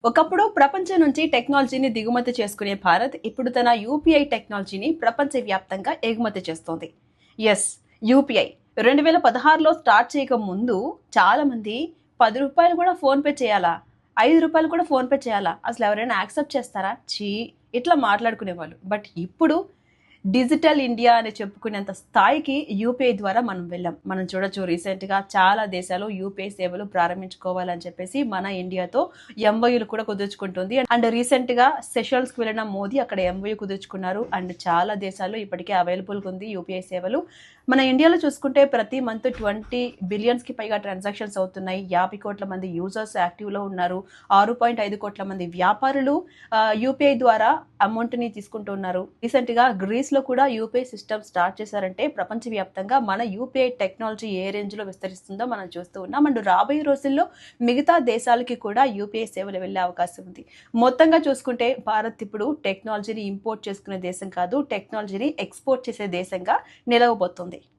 ఒకప్పుడు ప్రపంచం నుంచి టెక్నాలజీని దిగుమతి చేసుకునే భారత్ ఇప్పుడు తన యూపీఐ టెక్నాలజీని ప్రపంచవ్యాప్తంగా ఎగుమతి చేస్తోంది. ఎస్, యూపీఐ 2016లో స్టార్ట్ చేయక ముందు చాలా మంది ₹10 కూడా ఫోన్ పే చేయాలా, ₹5 కూడా ఫోన్ పే చేయాలా, అసలు ఎవరైనా యాక్సెప్ట్ చేస్తారా, చీ ఇట్లా మాట్లాడుకునేవాళ్ళు. బట్ ఇప్పుడు డిజిటల్ ఇండియా అని చెప్పుకునేంత స్థాయికి యూపీఐ ద్వారా మనం వెళ్ళాం. మనం చూడొచ్చు, రీసెంట్ గా చాలా దేశాలు యూపీఐ సేవలు ప్రారంభించుకోవాలని చెప్పేసి మన ఇండియాతో ఎంఓయూలు కూడా కుదుర్చుకుంటుంది. అండ్ రీసెంట్ గా సెషల్స్ కి వెళ్ళిన మోదీ అక్కడ ఎంఓయూ కుదుర్చుకున్నారు. అండ్ చాలా దేశాల్లో ఇప్పటికే అవైలబుల్ ఉంది యూపీఐ సేవలు. మన ఇండియాలో చూసుకుంటే ప్రతి మంత్ 20 బిలియన్స్ కి పైగా ట్రాన్సాక్షన్స్ అవుతున్నాయి. 50 కోట్ల మంది యూజర్స్ యాక్టివ్ లో ఉన్నారు. 6.5 కోట్ల మంది వ్యాపారులు యూపీఐ ద్వారా అమౌంట్ ని తీసుకుంటూ ఉన్నారు. రీసెంట్ గా గ్రీస్ లో కూడా యూపీఐ సిస్టమ్ స్టార్ట్ చేశారంటే ప్రపంచవ్యాప్తంగా మన యూపీఐ టెక్నాలజీ ఏ రేంజ్ లో విస్తరిస్తుందో మనం చూస్తూ ఉన్నాం. అండ్ రాబోయే రోజుల్లో మిగతా దేశాలకి కూడా యూపీఐ సేవలు వెళ్లే అవకాశం ఉంది. మొత్తంగా చూసుకుంటే భారత్ ఇప్పుడు టెక్నాలజీని ఇంపోర్ట్ చేసుకునే దేశం కాదు, టెక్నాలజీని ఎక్స్పోర్ట్ చేసే దేశంగా నిలవబోతోంది.